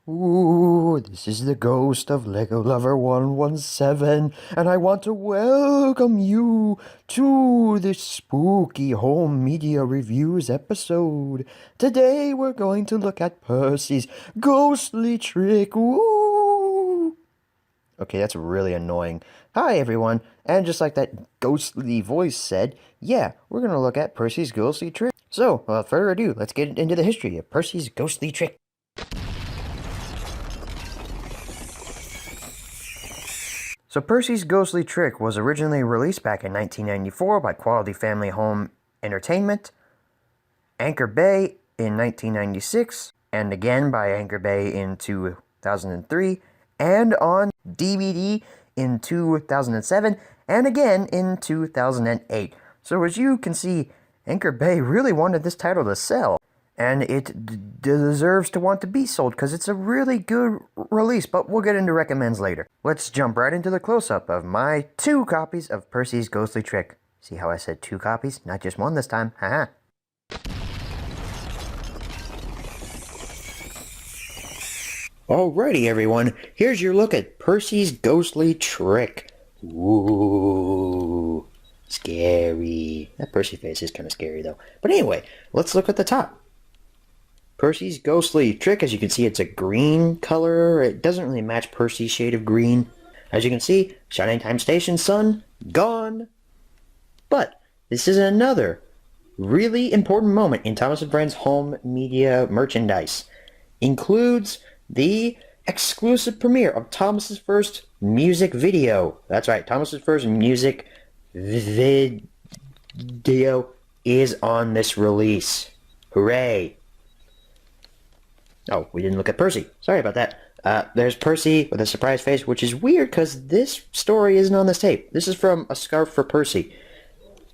Ooh, this is the ghost of Lego Lover 117, and I want to welcome you to this spooky home media reviews episode. Today we're going to look at Percy's ghostly trick. Ooh. Okay, that's really annoying. Hi everyone, and just like that ghostly voice said, yeah, we're going to look at Percy's ghostly trick. So, without further ado, let's get into the history of Percy's ghostly trick. So Percy's Ghostly Trick was originally released back in 1994 by Quality Family Home Entertainment, Anchor Bay in 1996, and again by Anchor Bay in 2003, and on DVD in 2007, and again in 2008. So as you can see, Anchor Bay really wanted this title to sell. And it deserves to want to be sold because it's a really good release, but we'll get into recommends later. Let's jump right into the close-up of my 2 copies of Percy's Ghostly Trick. See how I said 2 copies, not just 1 this time, haha. Alrighty everyone, here's your look at Percy's Ghostly Trick. Ooh, scary. That Percy face is kind of scary though. But anyway, let's look at the top. Percy's Ghostly Trick, as you can see, it's a green color. It doesn't really match Percy's shade of green. As you can see, Shining Time Station sun, gone. But this is another really important moment in Thomas & Friends home media merchandise. Includes the exclusive premiere of Thomas's first music video. That's right, Thomas's first music video is on this release. Hooray! Oh, we didn't look at Percy. Sorry about that. There's Percy with a surprised face, which is weird because this story isn't on this tape. This is from A Scarf for Percy,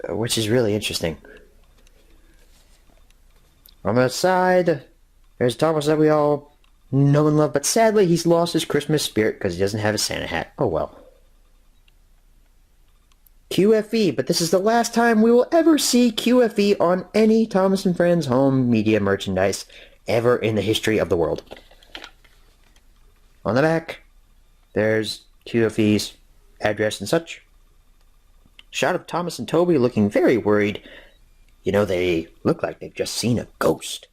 which is really interesting. On the side, there's Thomas that we all know and love, but sadly he's lost his Christmas spirit because he doesn't have his Santa hat. Oh well. QFE, but this is the last time we will ever see QFE on any Thomas & Friends home media merchandise ever in the history of the world. On the back, there's QFE's address and such. Shot of Thomas and Toby looking very worried. You know, they look like they've just seen a ghost.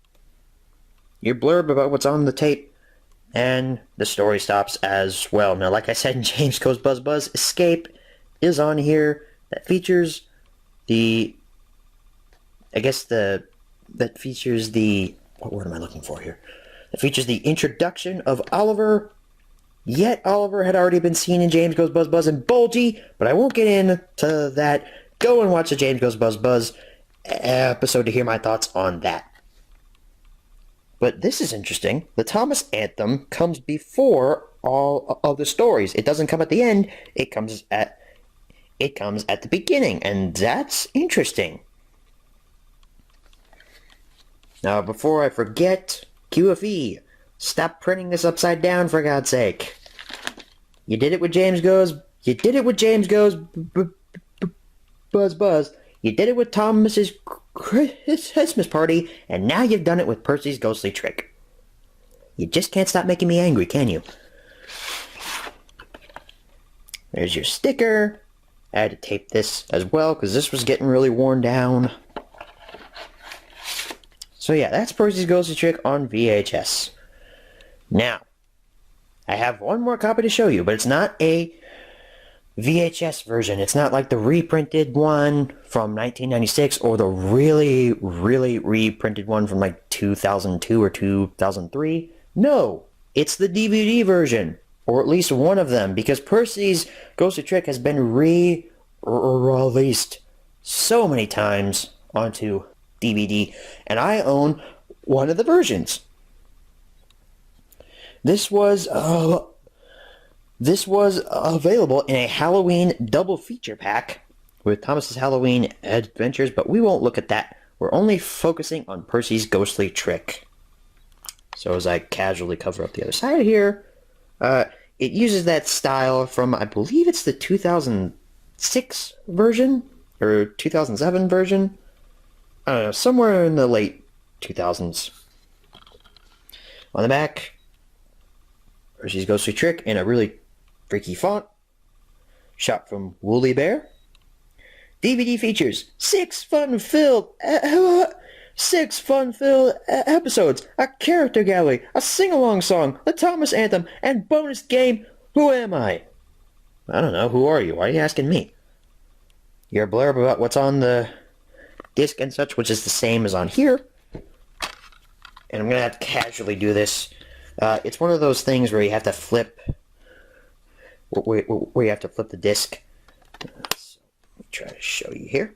Your blurb about what's on the tape, and the story stops as well. Now, like I said, James Goes Buzz Buzz Escape is on here. That features the... What word am I looking for here? It features the introduction of Oliver. Yet Oliver had already been seen in James Goes Buzz Buzz and Bulgy, but I won't get into that. Go and watch the James Goes Buzz Buzz episode to hear my thoughts on that. But this is interesting. The Thomas anthem comes before all of the stories. It doesn't come at the end. It comes at the beginning, and that's interesting. Now, before I forget, QFE, stop printing this upside down for God's sake. You did it with James Goes Buzz Buzz. You did it with Thomas's Christmas party, and now you've done it with Percy's Ghostly Trick. You just can't stop making me angry, can you? There's your sticker. I had to tape this as well, because this was getting really worn down. So yeah, that's Percy's Ghostly Trick on VHS. Now, I have one more copy to show you, but it's not a VHS version. It's not like the reprinted one from 1996 or the really, really reprinted one from like 2002 or 2003. No, it's the DVD version, or at least one of them, because Percy's Ghostly Trick has been re-released so many times onto DVD, and I own one of the versions. This was available in a Halloween double feature pack with Thomas's Halloween Adventures, but we won't look at that. We're only focusing on Percy's Ghostly Trick. So as I casually cover up the other side here, it uses that style from, I believe it's the 2006 version, or 2007 version. I don't know, somewhere in the late 2000s. On the back, Percy's Ghostly Trick in a really freaky font. Shot from Woolly Bear. DVD features 6 fun-filled episodes, a character gallery, a sing-along song, the Thomas Anthem, and bonus game, Who Am I? I don't know, who are you? Why are you asking me? Your blurb about what's on the disc and such, which is the same as on here. And I'm going to have to casually do this. It's one of those things where you have to flip, where you have to flip the disc. So, let me try to show you here.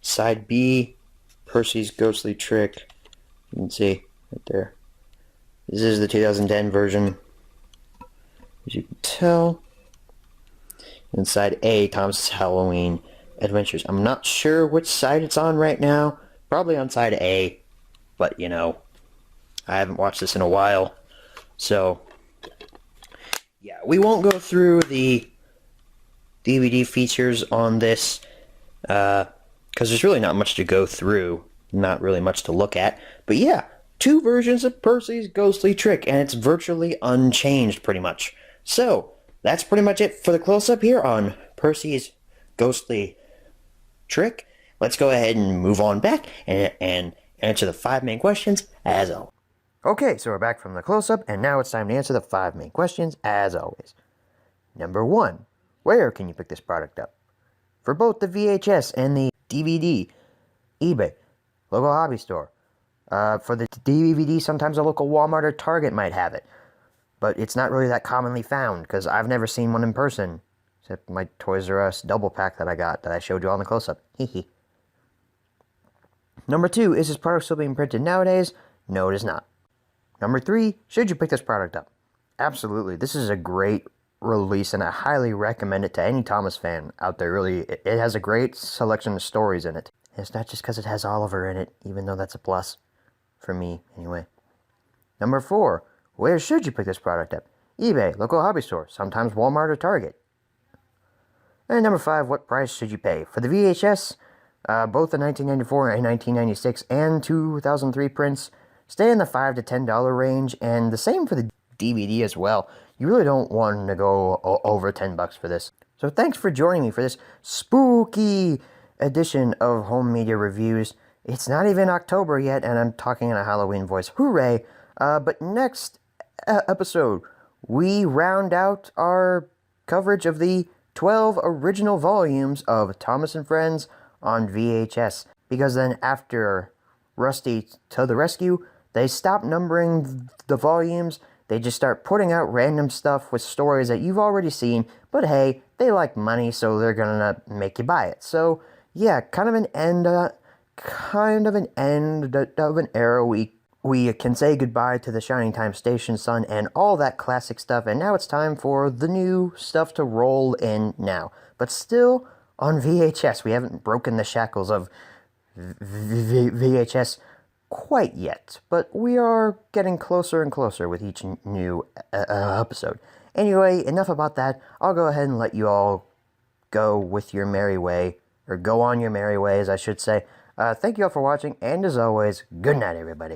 Side B, Percy's Ghostly Trick. You can see right there. This is the 2010 version, as you can tell. And side A, Thomas's Halloween Adventures. I'm not sure which side it's on right now. Probably on side A, but you know, I haven't watched this in a while. So, yeah, we won't go through the DVD features on this, because there's really not much to go through. Not really much to look at. But yeah, 2 versions of Percy's Ghostly Trick, and it's virtually unchanged pretty much. So, that's pretty much it for the close-up here on Percy's Ghostly Trick. Let's go ahead and move on back and answer the 5 main questions as always. Okay, so we're back from the close-up, and now it's time to answer the 5 main questions as always. Number 1, where can you pick this product up? For both the VHS and the DVD, eBay, local hobby store. For the DVD, sometimes a local Walmart or Target might have it. But it's not really that commonly found, because I've never seen one in person. Except my Toys R Us double pack that I got, that I showed you on the close-up. Hehe. Number 2, is this product still being printed nowadays? No, it is not. Number 3, should you pick this product up? Absolutely. This is a great release, and I highly recommend it to any Thomas fan out there. Really, it has a great selection of stories in it. And it's not just because it has Oliver in it, even though that's a plus. For me, anyway. Number 4, where should you pick this product up? eBay, local hobby store, sometimes Walmart or Target. And number 5, what price should you pay? For the VHS, both the 1994 and 1996 and 2003 prints stay in the $5 to $10 range, and the same for the DVD as well. You really don't want to go over $10 for this. So thanks for joining me for this spooky edition of Home Media Reviews. It's not even October yet, and I'm talking in a Halloween voice. Hooray! But next episode, we round out our coverage of the 12 original volumes of Thomas and Friends on VHS. Because then after Rusty to the Rescue, they stop numbering the volumes. They just start putting out random stuff with stories that you've already seen. But hey, they like money, so they're gonna make you buy it. So yeah, kind of an end of an era. We can say goodbye to the Shining Time Station Sun and all that classic stuff, and now it's time for the new stuff to roll in now. But still on VHS, we haven't broken the shackles of VHS quite yet, but we are getting closer and closer with each new episode. Anyway, enough about that. I'll go ahead and let you all go with your merry way, or go on your merry way, as I should say. Thank you all for watching, and as always, good night, everybody.